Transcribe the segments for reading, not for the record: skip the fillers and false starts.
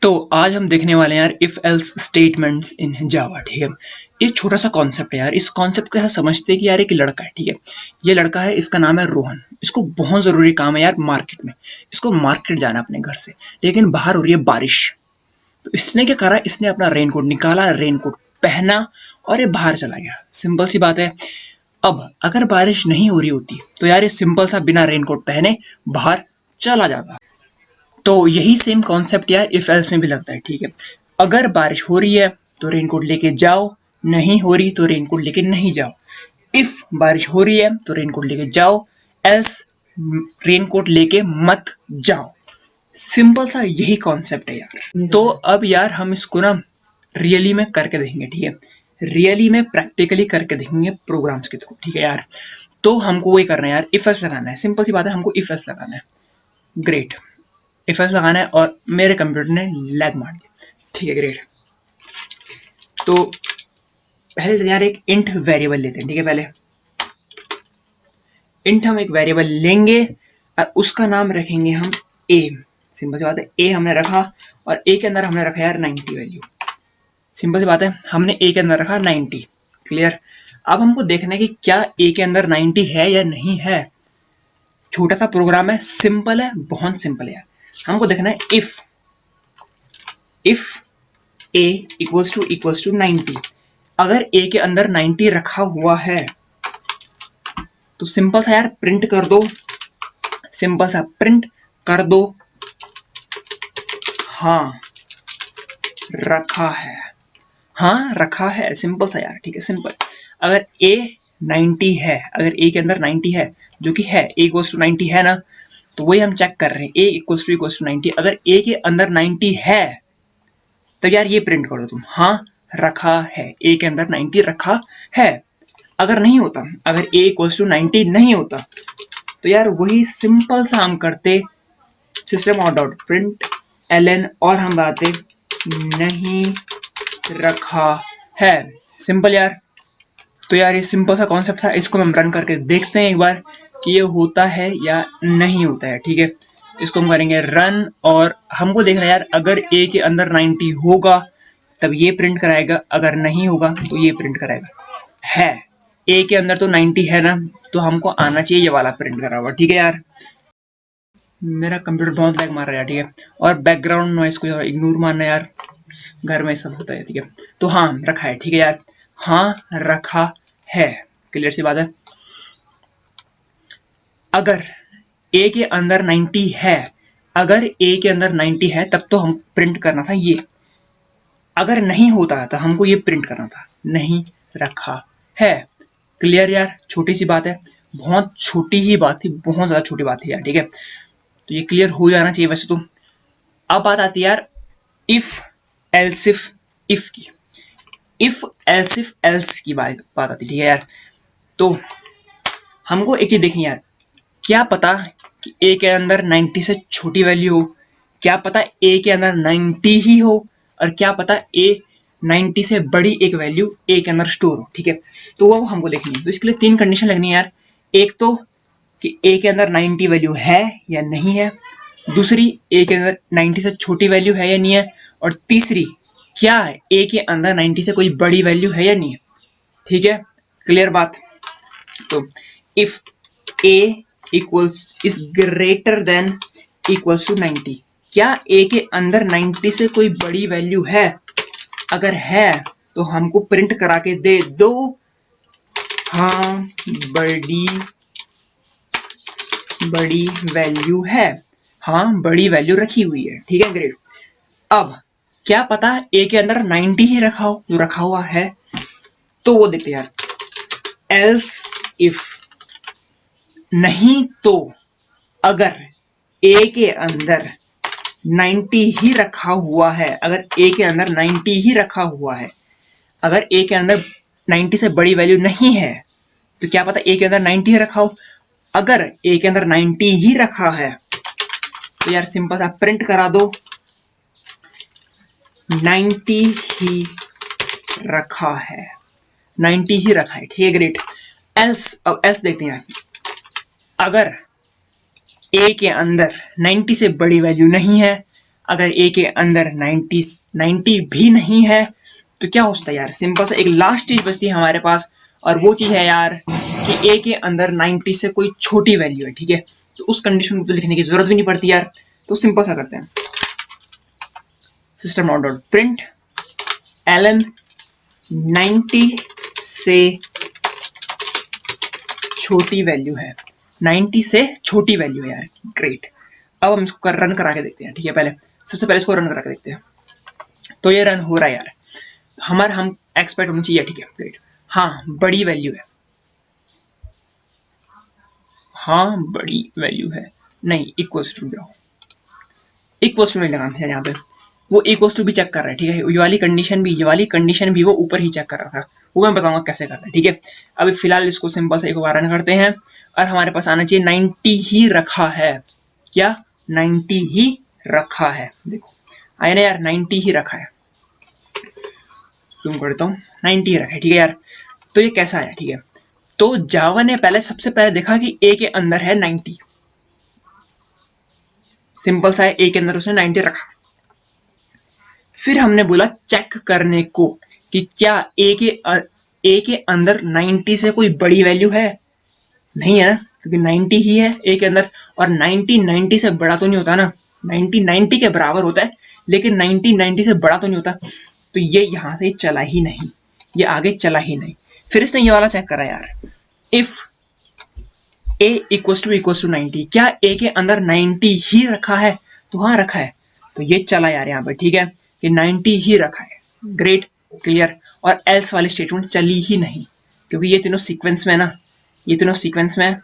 तो आज हम देखने वाले हैं यार इफ एल्स स्टेटमेंट्स इन जावा। ठीक है, ये छोटा सा कॉन्सेप्ट है यार। इस कॉन्सेप्ट को समझते हैं कि यार एक लड़का है, ठीक है, ये लड़का है, इसका नाम है रोहन। इसको बहुत जरूरी काम है यार मार्केट में। इसको मार्केट जाना अपने घर से, लेकिन बाहर हो रही है बारिश। तो इसने क्या करा, इसने अपना रेनकोट निकाला, रेनकोट पहना और ये बाहर चला गया। सिंपल सी बात है। अब अगर बारिश नहीं हो रही होती तो यार ये सिंपल सा बिना रेनकोट पहने बाहर चला जाता। तो यही सेम कॉन्सेप्ट यार इफ एल्स में भी लगता है। ठीक है, अगर बारिश हो रही है तो रेनकोट लेके जाओ, नहीं हो रही तो रेनकोट लेके नहीं जाओ। इफ बारिश हो रही है तो रेनकोट लेके जाओ, एल्स रेनकोट लेके मत जाओ। सिंपल सा यही कॉन्सेप्ट है यार। तो अब यार हम इसको ना रियली में करके देखेंगे। ठीक है, रियली में प्रैक्टिकली करके देखेंगे प्रोग्राम्स के थ्रू। ठीक है यार, तो हमको वही करना है यार, इफ एल्स लगाना है। सिंपल सी बात है, हमको इफ एल्स लगाना है। ग्रेट, इफ एल्स लगाना है और मेरे कंप्यूटर ने लैग मार दिया। ठीक है, ग्रेट। तो पहले यार एक इंट वेरिएबल लेते हैं। ठीक है, पहले इंट हम एक वेरिएबल लेंगे और उसका नाम रखेंगे हम ए। सिंपल सी बात है, ए हमने रखा और ए के अंदर हमने रखा यार 90 वैल्यू। सिंपल सी बात है, हमने ए के अंदर रखा 90। क्लियर। अब हमको देखना है कि क्या ए के अंदर 90 है या नहीं है। छोटा सा प्रोग्राम है, सिंपल है, बहुत सिंपल है यार। हमको देखना है इफ a इक्वल्स टू 90। अगर a के अंदर 90 रखा हुआ है तो सिंपल सा यार प्रिंट कर दो, सिंपल सा प्रिंट कर दो हाँ रखा है, हाँ रखा है। सिंपल सा यार, ठीक है, सिंपल। अगर a 90 है, अगर a के अंदर 90 है, जो कि है, a इक्वल्स टू 90 है ना, तो वही हम चेक कर रहे हैं। a equals to 90। अगर a के अंदर 90 है तो यार ये प्रिंट करो तुम, हाँ रखा है, a के अंदर 90 रखा है। अगर नहीं होता, अगर a इक्वल्स टू 90 नहीं होता तो यार वही सिंपल सा हम करते system out dot print ln और हम बताते नहीं रखा है। सिंपल यार। तो यार ये सिंपल सा कॉन्सेप्ट था, इसको हम रन करके देखते हैं एक बार कि ये होता है या नहीं होता है। ठीक है, इसको हम करेंगे रन और हमको देखना है यार, अगर a के अंदर 90 होगा तब ये प्रिंट कराएगा, अगर नहीं होगा तो ये प्रिंट कराएगा। है a के अंदर तो 90 है ना, तो हमको आना चाहिए ये वाला प्रिंट करा हुआ। ठीक है यार, मेरा कंप्यूटर बहुत लैग मार रहा है। ठीक है, और बैकग्राउंड नॉइस को इग्नोर मारना यार, घर में सब होता है। ठीक है, तो हाँ रखा है। ठीक है यार, हाँ रखा है। क्लियर सी बात है। अगर a के अंदर 90 है, अगर a के अंदर 90 है तब तो हम प्रिंट करना था ये। अगर नहीं होता तो हमको ये प्रिंट करना था नहीं रखा है। क्लियर यार, छोटी सी बात है, बहुत छोटी ही बात थी, बहुत ज्यादा छोटी बात थी यार। ठीक है, तो ये क्लियर हो जाना चाहिए वैसे तो। अब बात आती है यार इफ एल्सिफ इफ की, इफ एल्सिफ एल्स की बात आती है। ठीक है यार, तो हमको एक चीज देखनी है यार, क्या पता कि a के अंदर 90 से छोटी वैल्यू हो, क्या पता a के अंदर 90 ही हो, और क्या पता a 90 से बड़ी एक वैल्यू a के अंदर स्टोर हो। ठीक है, तो वो हमको देखनी है। तो इसके लिए तीन कंडीशन लगनी है यार। एक तो कि a के अंदर 90 वैल्यू है या नहीं है, दूसरी a के अंदर 90 से छोटी वैल्यू है या नहीं है, और तीसरी क्या है a के अंदर 90 से कोई बड़ी वैल्यू है या नहीं है। ठीक है, क्लियर बात। तो if a equals is greater than equals to 90, क्या a के अंदर 90 से कोई बड़ी वैल्यू है, अगर है तो हमको प्रिंट करा के दे दो हाँ बड़ी वैल्यू है, हाँ बड़ी वैल्यू रखी हुई है। ठीक है, ग्रेट। अब क्या पता a के अंदर 90 ही रखा हो, जो रखा हुआ है, तो वो देखते यार। एल्स इफ नहीं तो अगर a के अंदर 90 ही रखा हुआ है, अगर a के अंदर 90 ही रखा हुआ है, अगर a के अंदर 90 से बड़ी वैल्यू नहीं है, तो क्या पता a के अंदर 90 ही रखा हो। अगर a के अंदर 90 ही रखा है तो यार सिंपल सा प्रिंट करा दो 90 ही रखा है, 90 ही रखा है। ठीक है, ग्रेट। एल्स, अब एल्स देखते हैं यार, अगर a के अंदर 90 से बड़ी वैल्यू नहीं है, अगर ए के अंदर 90 भी नहीं है तो क्या होता है यार, सिंपल सा एक लास्ट चीज बचती है हमारे पास, और वो चीज है यार कि ए के अंदर 90 से कोई छोटी वैल्यू है, ठीक है। तो उस कंडीशन को तो लिखने की जरूरत भी नहीं पड़ती यार, तो सिंपल सा करते हैं, सिस्टम डॉट प्रिंट ln 90 से छोटी वैल्यू है, 90 से छोटी वैल्यू है यार, ग्रेट। अब हम इसको रन करा के देखते हैं, ठीक है। पहले सबसे पहले इसको रन करा के देखते हैं, तो ये रन हो रहा है यार, हमारा हम एक्सपेक्ट होनी चाहिए, ठीक है, ग्रेट। हाँ बड़ी वैल्यू है, हाँ बड़ी वैल्यू है, नहीं इक्वल्स टू जाओ, इक्वल्स टू नहीं लगाना है यहाँ पे, वो इक्वल्स टू भी चेक कर रहा है, ठीक है। ये वाली कंडीशन भी वो ऊपर ही चेक कर रहा था, वो मैं बताऊंगा कैसे करना है, ठीक है। अभी फिलहाल इसको सिंपल से एक बार रन करते हैं, और हमारे पास आना चाहिए 90 ही रखा है, क्या 90 ही रखा है, देखो आया ना यार, 90 ही रखा है, तुम करता हूँ 90 ही रखा है, ठीक है यार। तो ये कैसा आया, ठीक है। तो जावा ने पहले सबसे पहले देखा कि ए के अंदर है 90, सिंपल सा है, ए के अंदर उसने 90 रखा। फिर हमने बोला चेक करने को कि क्या ए के अंदर 90 से कोई बड़ी वैल्यू है, नहीं है ना, क्योंकि 90 ही है ए के अंदर, और 90 से बड़ा तो नहीं होता ना, 90 के बराबर होता है, लेकिन 90 से बड़ा तो नहीं होता, तो ये यहां से चला ही नहीं, ये आगे चला ही नहीं। फिर इसने ये वाला चेक करा यार, इफ ए इक्वल्स टू 90, क्या ए के अंदर 90 ही रखा है, तो हाँ रखा है, तो ये चला यार यहाँ पे, ठीक है, कि 90 ही रखा है, ग्रेट, क्लियर। और एल्स वाली स्टेटमेंट चली ही नहीं, क्योंकि ये तीनों सीक्वेंस में है ना, ये तीनों सीक्वेंस में है,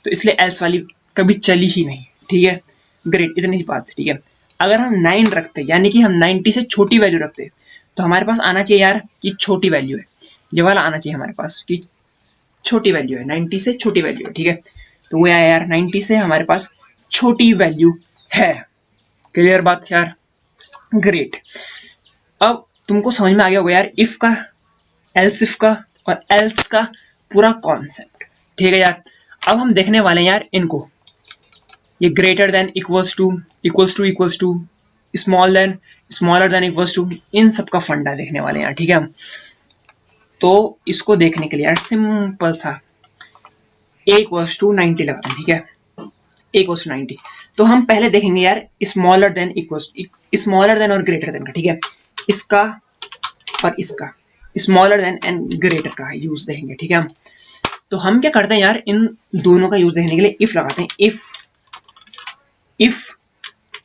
तो इसलिए एल्स वाली कभी चली ही नहीं, ठीक है, ग्रेट, इतनी सी बात, ठीक है। अगर हम 9 रखते, यानी कि हम 90 से छोटी वैल्यू रखते, तो हमारे पास आना चाहिए यार कि छोटी वैल्यू है, ये वाला आना चाहिए हमारे पास कि छोटी वैल्यू है, 90 से छोटी वैल्यू है, ठीक है। तो वो आया यार 90 से हमारे पास छोटी वैल्यू है, क्लियर बात यार, ग्रेट। अब तुमको समझ में आ गया होगा यार इफ का, एल्स इफ का और एल्स का पूरा कॉन्सेप्ट, ठीक है यार। अब हम देखने वाले हैं यार इनको, ये greater than equals to small than smaller than equals to, इन सब का फंडा देखने वाले हैं यार, ठीक है हम। तो इसको देखने के लिए यार सिंपल सा a इक्वल्स टू 90 लगाते हैं, ठीक है, a इक्वल्स टू 90। तो हम पहले देखेंगे यार स्मॉलर देन और ग्रेटर देन का, ठीक है, इसका और इसका, स्मॉलर देन एंड ग्रेटर का यूज देखेंगे, ठीक है हम। तो हम क्या करते हैं यार, इन दोनों का यूज देखने के लिए इफ लगाते हैं, if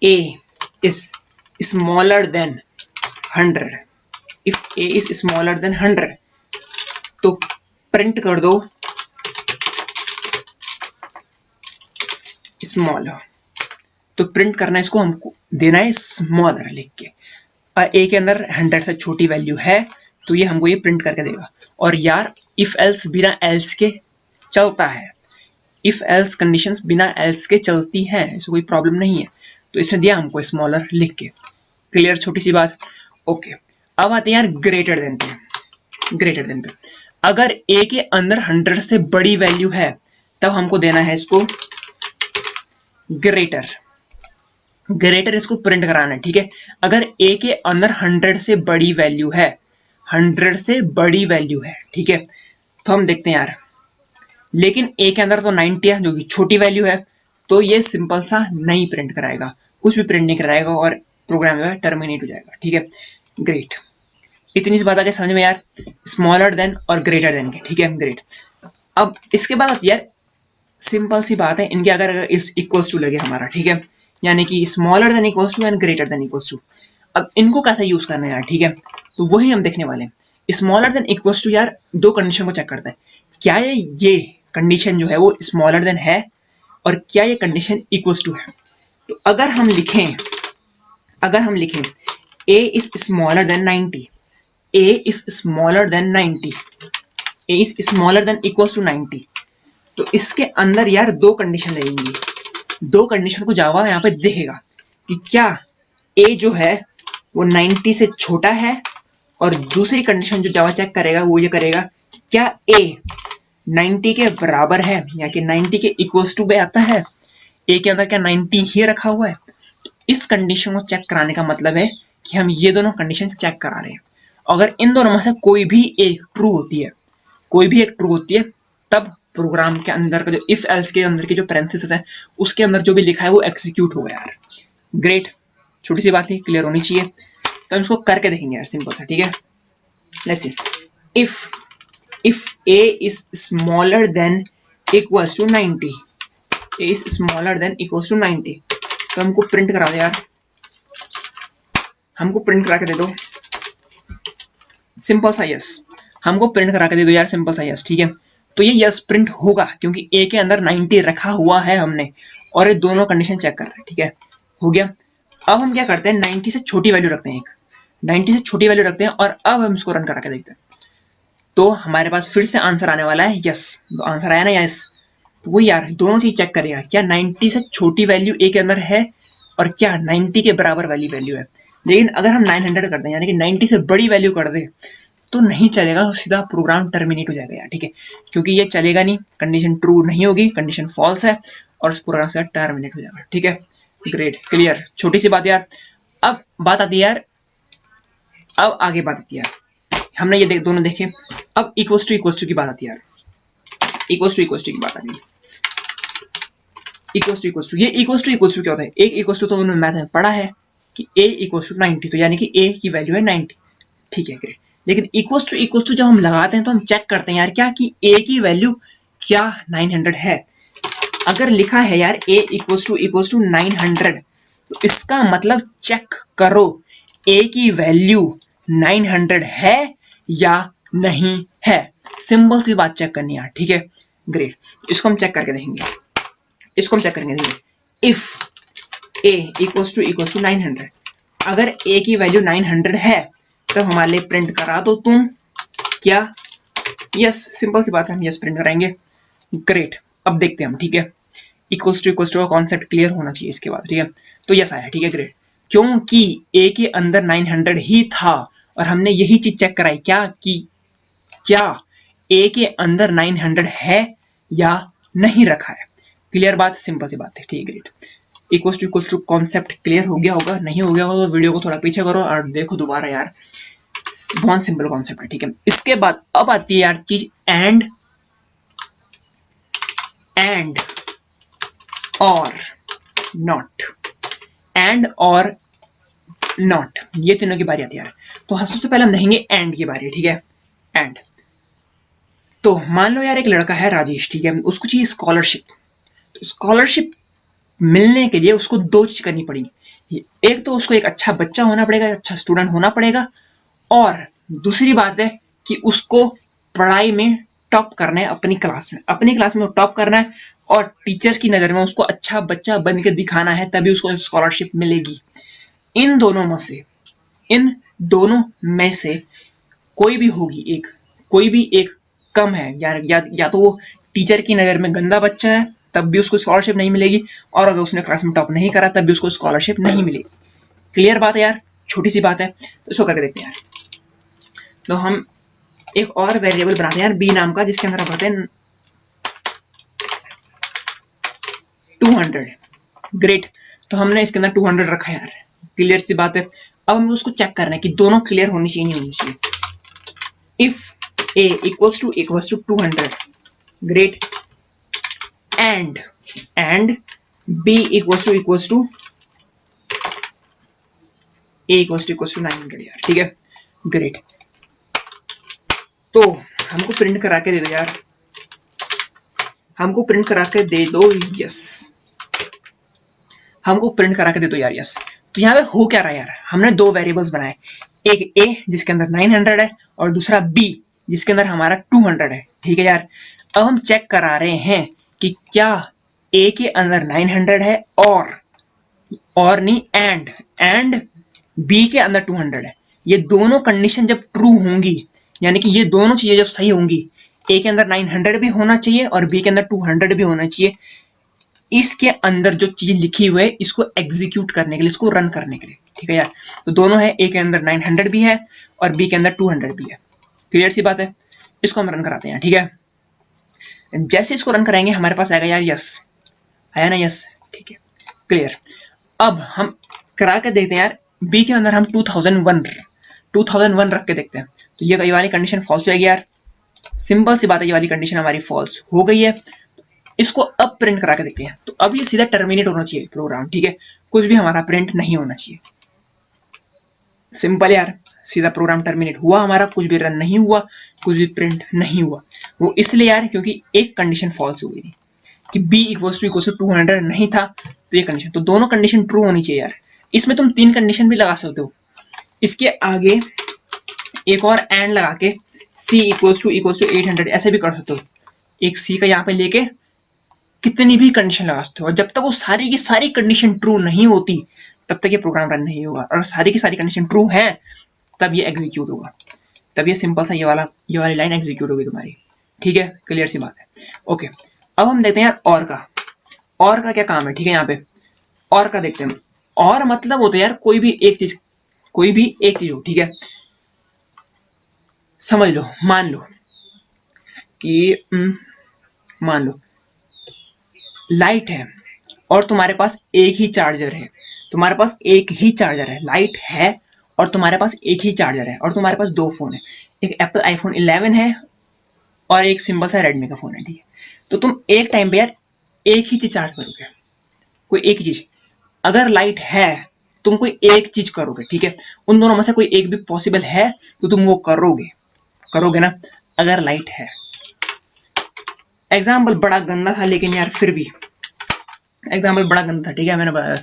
a is smaller than 100, if a is smaller than 100, तो प्रिंट कर दो स्मॉलर, तो प्रिंट करना है इसको, हमको देना है स्मॉलर लिख के, और ए के अंदर 100 से छोटी वैल्यू है, तो ये हमको ये प्रिंट करके देगा। और यार इफ एल्स बिना एल्स के चलता है, इफ एल्स कंडीशंस बिना एल्स के चलती हैं, इसमें कोई प्रॉब्लम नहीं है, तो इसने दिया हमको स्मॉलर लिख के, क्लियर, छोटी सी बात, ओके। अब आते हैं यार ग्रेटर देन पे, अगर ए के अंदर 100 से बड़ी वैल्यू है, तब हमको देना है इसको ग्रेटर इसको प्रिंट कराना है, ठीक है। अगर ए के अंदर 100 से बड़ी वैल्यू है, 100 से बड़ी वैल्यू है, ठीक है, तो हम देखते हैं यार, लेकिन ए के अंदर तो 90 है जो कि छोटी वैल्यू है, तो ये सिंपल सा नहीं प्रिंट कराएगा, कुछ भी प्रिंट नहीं कराएगा, और प्रोग्राम जो है टर्मिनेट हो जाएगा, ठीक है, ग्रेट। इतनी सी बात आगे समझ में यार, स्मॉलर देन और ग्रेटर देन के, ठीक है, ग्रेट। अब इसके बाद यार सिंपल सी बात है, इनके अगर इक्वल्स टू लगे हमारा, ठीक है, यानी कि smaller than equals to and greater than equals to, अब इनको कैसे यूज करना है यार, ठीक है, तो वही हम देखने वाले हैं। स्मॉलर देन इक्वल्स टू यार दो कंडीशन को चेक करता है, क्या ये कंडीशन जो है वो स्मॉलर देन है, और क्या ये कंडीशन इक्वल्स टू है। तो अगर हम लिखें a is smaller than 90, a is smaller than 90, a is smaller than equals to 90, तो इसके अंदर यार दो कंडीशन लगेंगी, दो कंडीशन को जावा यहाँ पे देखेगा कि क्या a जो है वो 90 से छोटा है, और दूसरी कंडीशन जो जावा चेक करेगा वो ये करेगा क्या a 90 के बराबर है, या कि 90 के इक्वल्स टू पे आता है, a के अंदर क्या 90 ही रखा हुआ है, इस कंडीशन को चेक कराने का मतलब है कि हम ये दोनों कंडीशन चेक करा रहे हैं। अगर इन दोनों में से कोई भी एक ट्रू होती है, कोई भी एक ट्रू होती है, तब प्रोग्राम के अंदर का जो इफ एल्स के अंदर की जो पैरेंथेसिस है उसके अंदर जो भी लिखा है वो एग्जीक्यूट होगा यार। ग्रेट, छोटी सी बात थी, क्लियर होनी चाहिए। तो हम इसको करके देखेंगे यार, सिंपल सा, ठीक है। Let's see, if a is smaller than equals to 90, a is smaller than equals to 90, तो हमको प्रिंट करा दो यार, हमको प्रिंट करा के दे दो सिंपल सा यस, हमको प्रिंट करा के दे दो यार सिंपल सा यस, ठीक है। तो ये यस प्रिंट होगा क्योंकि a के अंदर 90 रखा हुआ है हमने, और ये दोनों कंडीशन चेक कर रहे हैं, ठीक है, हो गया। अब हम क्या करते हैं, 90 से छोटी वैल्यू रखते हैं, एक 90 से छोटी वैल्यू रखते हैं, और अब हम इसको रन करा के देखते हैं। तो हमारे पास फिर से आंसर आने वाला है यस, तो आंसर आया ना यस। तो वो यार दोनों चीज चेक करेगा, क्या 90 से छोटी वैल्यू a के अंदर है और क्या 90 के बराबर वाली वैल्यू है। लेकिन अगर हम 900 कर दें, यानी कि 90 से बड़ी वैल्यू कर दें, तो नहीं चलेगा, तो सीधा प्रोग्राम टर्मिनेट हो जाएगा यार, ठीक है, क्योंकि ये चलेगा नहीं, कंडीशन ट्रू नहीं होगी, कंडीशन फॉल्स है, और इस प्रोग्राम से टर्मिनेट हो जाएगा, ठीक है। ग्रेट, क्लियर, छोटी सी बात यार। अब बात आती है यार, अब आगे बात आती है यार, हमने ये दोनों देखे, अब इक्वल्स टू की बात आती है यार, इक्वल्स टू की बात आती है। इक्वल्स टू, ये इक्वल्स टू क्या होता है, एक इक्वल्स टू तो उन्होंने मैथ में पढ़ा है कि a इक्वल्स टू 90, तो यानी कि a की वैल्यू है 90, ठीक है, ग्रेट। लेकिन इक्वल्स टू जब हम लगाते हैं तो हम चेक करते हैं यार, क्या कि a की वैल्यू क्या 900 है। अगर लिखा है यार a इक्वल्स टू 900, तो इसका मतलब चेक करो a की वैल्यू 900 है या नहीं है, सिंपल सी बात चेक करनी है, ठीक है, ग्रेट। इसको हम चेक करके देखेंगे, इसको हम चेक करेंगे, देखिए, इफ a इक्वल्स टू 900, अगर a की वैल्यू 900 है तब हमारे लिए प्रिंट करा दो तुम क्या यस, सिंपल सी बात है, हम यस प्रिंट कराएंगे। ग्रेट, अब देखते हैं हम, ठीक है, इक्वल्स टू का कॉन्सेप्ट क्लियर होना चाहिए इसके बाद, ठीक है। तो यस आया, ठीक है, ग्रेट, क्योंकि a के अंदर 900 ही था और हमने यही चीज चेक कराई, क्या कि क्या a के अंदर 900 है या नहीं रखा है। क्लियर बात, सिंपल सी बात है, ठीक है, great. Equals to concept clear हो गया होगा, नहीं हो गया होगा तो वीडियो को थोड़ा पीछे करो और देखो दोबारा यार, बहुत सिंपल कॉन्सेप्ट है, ठीक है। इसके बाद अब आती है यार चीज एंड और नॉट, एंड और नॉट, ये तीनों की बारी आती है यार। तो सबसे पहले हम देखेंगे एंड की बारी, ठीक है, एंड। तो मान लो यार एक लड़का है राजेश, ठीक है, उसको चाहिए स्कॉलरशिप, तो स्कॉलरशिप मिलने के लिए उसको दो चीज करनी पड़ेगी, एक तो उसको एक अच्छा बच्चा होना पड़ेगा, अच्छा स्टूडेंट होना पड़ेगा, और दूसरी बात है कि उसको पढ़ाई में टॉप करना है, अपनी क्लास में टॉप करना है, और टीचर्स की नजर में उसको अच्छा बच्चा बन के दिखाना है, तभी उसको स्कॉलरशिप मिलेगी। इन दोनों में से कोई भी होगी एक, कोई भी एक कम है, या तो वो टीचर की नजर में गंदा बच्चा है तब भी उसको स्कॉलरशिप नहीं मिलेगी, और अगर उसने क्लास में टॉप नहीं करा तब भी उसको स्कॉलरशिप नहीं मिलेगी। क्लियर बात है यार, छोटी सी बात है, तो इसको करके देखते हैं यार। तो हम एक और वेरिएबल बनाते हैं यार बी नाम का, जिसके अंदर हम भरते हैं 200, ग्रेट। तो हमने इसके अंदर 200 रखा है यार, क्लियर सी बात है। अब हम उसको चेक कर रहे हैं कि दोनों क्लियर होनी चाहिए, नहीं होनी चाहिए। If a equals to 200, great, and b equals to a equals to 900 यार, ठीक है, ग्रेट। तो हमको प्रिंट करा के दे दो यार, हमको प्रिंट करा के दे दो यस, हमको प्रिंट करा के दे दो यार यस। तो यहाँ पे हो क्या रहा है यार, हमने दो वेरिएबल्स बनाए, एक a जिसके अंदर 900 है और दूसरा b जिसके अंदर हमारा 200 है, ठीक है यार। अब हम चेक करा रहे हैं कि क्या a के अंदर 900 है और नहीं, एंड b के अंदर 200 है। ये दोनों कंडीशन जब ट्रू होंगी, यानी कि ये दोनों चीजें जब सही होंगी, a के अंदर 900 भी होना चाहिए और b के अंदर 200 भी होना चाहिए, इसके अंदर जो चीज लिखी हुई है इसको एग्जीक्यूट करने के लिए, इसको रन करने के लिए, ठीक है यार। तो दोनों है, a के अंदर 900 भी है और b के अंदर 200 भी है, क्लियर सी बात है। इसको हम रन कराते हैं, ठीक है। जैसे इसको रन कराएंगे हमारे पास आएगा यार यस, आया ना यस, ठीक है, क्लियर। अब हम करा के देखते हैं यार, बी के अंदर हम 2001 रख के देखते हैं, तो ये वाली कंडीशन फॉल्स हो जाएगी यार। सिंपल सी बात है, ये वाली कंडीशन हमारी फॉल्स हो गई है। इसको अब प्रिंट करा के देखते हैं, तो अब ये सीधा टर्मिनेट होना चाहिए प्रोग्राम, ठीक है, कुछ भी हमारा प्रिंट नहीं होना चाहिए। सिंपल यार, सीधा प्रोग्राम टर्मिनेट हुआ हमारा, कुछ भी रन नहीं हुआ, कुछ भी प्रिंट नहीं हुआ। वो इसलिए यार क्योंकि एक कंडीशन फॉल्स हो गई थी कि b इक्वल्स टू 200 नहीं था, तो ये कंडीशन, तो दोनों कंडीशन ट्रू होनी चाहिए यार। इसमें तुम 3 कंडीशन भी लगा सकते हो, इसके आगे एक और एंड लगा के c इक्वल्स टू 800 ऐसे भी कर सकते हो। एक c का यहाँ पे लेके कितनी भी कंडीशन लगा सकते हो, और जब तक वो सारी की सारी कंडीशन ट्रू नहीं होती तब तक ये प्रोग्राम रन नहीं होगा, और सारी की सारी कंडीशन ट्रू है तब ये एग्जीक्यूट होगा, तब ये सिंपल सा ये वाली लाइन एग्जीक्यूट होगी तुम्हारी, ठीक है, क्लियर सी बात है। ओके, अब हम देखते हैं यार और का क्या काम है, ठीक है, यहाँ पे और का देखते हैं। और मतलब होता है यार कोई भी एक चीज हो, ठीक है, समझ लो, मान लो कि मान लो लाइट है और तुम्हारे पास एक ही चार्जर है, लाइट है और तुम्हारे पास एक ही चार्जर है, और तुम्हारे पास 2 फोन है, एक एप्पल आईफोन 11 है और एक सिंपल सा रेडमी का फोन है, ठीक है। तो तुम एक टाइम पे यार एक ही चीज चार्ज करोगे, कोई एक ही चीज। अगर लाइट है तुम कोई एक चीज करोगे, ठीक है, उन दोनों में से कोई एक भी पॉसिबल है तो तुम वो करोगे ना, अगर लाइट है। एग्जाम्पल बड़ा गंदा था, लेकिन यार फिर भी एग्जाम्पल बड़ा गंदा था, ठीक है, मैंने बताया,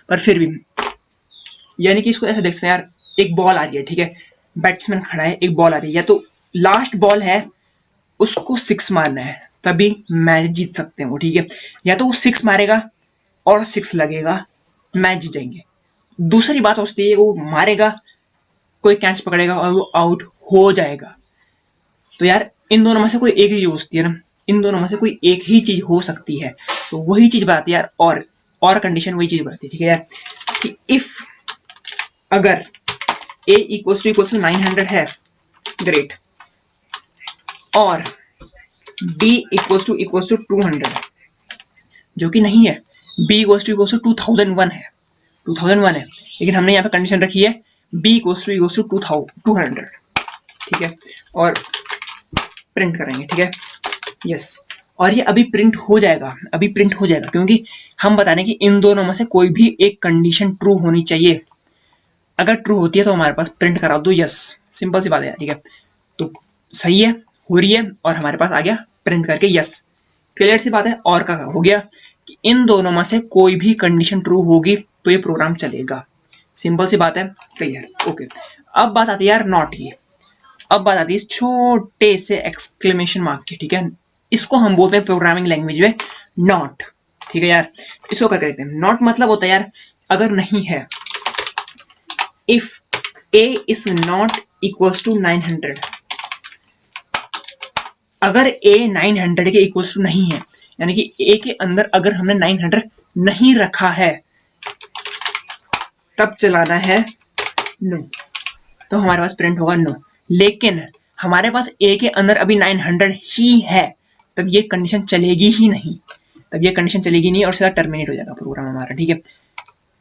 पर फिर भी यानी कि इसको ऐसे देख सकते हैं यार, एक बॉल आ रही है, ठीक है, बैट्समैन खड़ा है, एक बॉल आ रही है, या तो लास्ट बॉल है उसको 6 मारना है, तभी मैच जीत सकते हैं वो, ठीक है, या तो वो 6 मारेगा और 6 लगेगा, मैच जीत जाएंगे। दूसरी बात होती है वो मारेगा, कोई कैच पकड़ेगा और वो आउट हो जाएगा। तो यार इन दोनों में से कोई एक ही होती है ना, इन दोनों में से कोई एक ही चीज हो सकती है, तो वही चीज बताती है यार, और कंडीशन वही चीज बताती है, ठीक है यार, कि इफ अगर a इक्वल्स टू 900 है, ग्रेट, और b इक्वल्स टू 200 जो कि नहीं है, b इक्वल्स टू 2001 है, 2001 है, लेकिन हमने यहाँ पे कंडीशन रखी है b इक्वल्स टू 200, ठीक है, और प्रिंट करेंगे, ठीक है, यस, और ये अभी प्रिंट हो जाएगा, क्योंकि हम बता रहे हैं कि इन दोनों में से कोई भी एक कंडीशन ट्रू होनी चाहिए। अगर ट्रू होती है तो हमारे पास प्रिंट करा दो, यस, सिंपल सी बात है, ठीक है, तो सही है, हो रही है, और हमारे पास आ गया प्रिंट करके, यस, क्लियर सी बात है। और का हो गया कि इन दोनों में से कोई भी कंडीशन ट्रू होगी तो ये प्रोग्राम चलेगा, सिंपल सी बात है, क्लियर, ओके। अब बात आती है यार नॉट की, अब बात आती है छोटे से एक्सक्लेमेशन मार्क की, ठीक है, इसको हम बोलते हैं प्रोग्रामिंग लैंग्वेज में नॉट, ठीक है यार, इसको करके देखते हैं। नॉट मतलब होता है यार अगर नहीं है, if a is not equals to 900, अगर a 900 के इक्वल्स टू नहीं है, यानी कि a के अंदर अगर हमने 900 नहीं रखा है, तब चलाना है नो, तो हमारे पास प्रिंट होगा नो। लेकिन हमारे पास a के अंदर अभी 900 ही है, तब ये कंडीशन चलेगी ही नहीं, और सीधा टर्मिनेट हो जाएगा प्रोग्राम हमारा, ठीक है,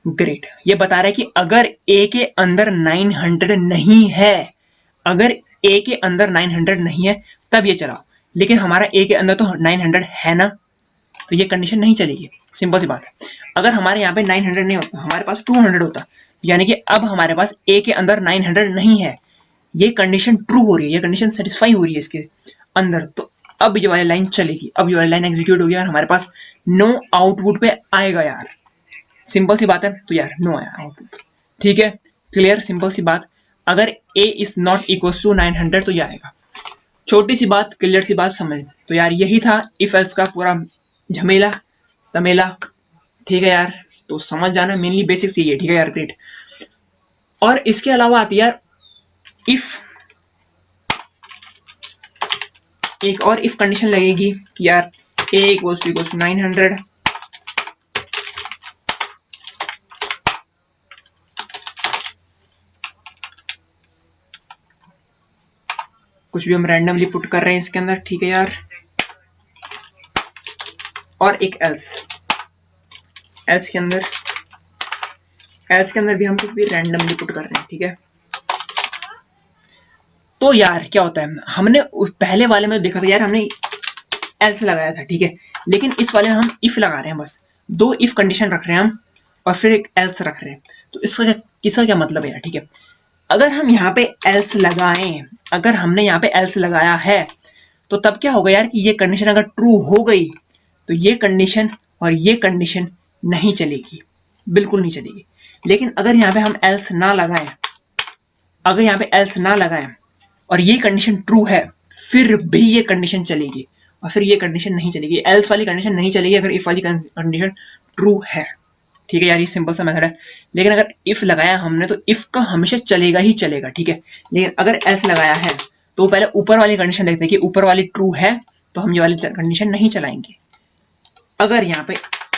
ग्रेट। ये बता रहा है कि अगर a के अंदर 900 नहीं है, अगर a के अंदर 900 नहीं है तब ये चलाओ, लेकिन हमारा a के अंदर तो 900 है ना, तो ये कंडीशन नहीं चलेगी, सिंपल सी बात है। अगर हमारे यहाँ पे 900 नहीं होता, हमारे पास 200 होता, यानी कि अब हमारे पास a के अंदर 900 नहीं है, ये कंडीशन ट्रू हो रही है, ये कंडीशन सेटिस्फाई हो रही है इसके अंदर, तो अब ये वाली लाइन चलेगी, अब ये वाली लाइन एग्जीक्यूट होगी और हमारे पास नो आउटपुट पे आएगा यार, सिंपल सी बात है, तो यार नो आया आउटपुट, ठीक है, क्लियर, सिंपल सी बात। अगर a is not equal to 900 तो ये आएगा, छोटी सी बात, क्लियर सी बात, समझ। तो यार यही था इफ एल्स का पूरा झमेला तमेला, ठीक है यार, तो समझ जाना, मेनली बेसिक्स यही है, ठीक है यार, ग्रेट। और इसके अलावा आती है यार इफ, एक और इफ कंडीशन लगेगी कि यार a इक्वल्स टू 900, कुछ भी हम रैंडमली पुट कर रहे हैं इसके अंदर, ठीक है यार, और एक एल्स के अंदर एल्स के अंदर भी हम कुछ भी रैंडमली पुट कर रहे हैं, ठीक है। तो यार क्या होता है, हमने उस पहले वाले में देखा था यार, हमने एल्स लगाया था, ठीक है, लेकिन इस वाले में हम इफ लगा रहे हैं, बस 2 इफ कंडीशन रख रहे हैं हम और फिर एक एल्स रख रहे हैं। तो इसका क्या मतलब है यार, ठीक है। अगर हम यहाँ पे एल्स लगाएं, अगर हमने यहाँ पे एल्स लगाया है तो तब क्या होगा यार कि ये कंडीशन अगर ट्रू हो गई तो ये कंडीशन और ये कंडीशन नहीं चलेगी, बिल्कुल नहीं चलेगी। लेकिन अगर यहाँ पे हम एल्स ना लगाएं, अगर यहाँ पे एल्स ना लगाएं और ये कंडीशन ट्रू है, फिर भी ये कंडीशन चलेगी और फिर ये कंडीशन नहीं चलेगी। एल्स वाली कंडीशन नहीं चलेगी अगर इफ वाली कंडीशन ट्रू है, ठीक है यार, ये सिंपल सा मेथड है। लेकिन अगर इफ लगाया हमने तो इफ का हमेशा चलेगा ही चलेगा, ठीक है। लेकिन अगर एल्स लगाया है तो पहले ऊपर वाली कंडीशन देखते हैं कि ऊपर वाली ट्रू है तो हम ये वाली कंडीशन नहीं चलाएंगे। अगर यहाँ पे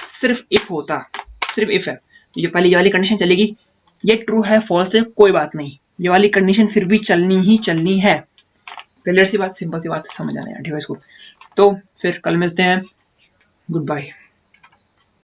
सिर्फ इफ होता, सिर्फ इफ है तो ये पहले ये वाली कंडीशन चलेगी, ये ट्रू है फॉल्स है कोई बात नहीं, ये वाली कंडीशन फिर भी चलनी ही चलनी है। क्लियर सी बात, सिंपल सी बात, समझ आना है, ठीक है इसको। तो फिर कल मिलते हैं, गुड बाय।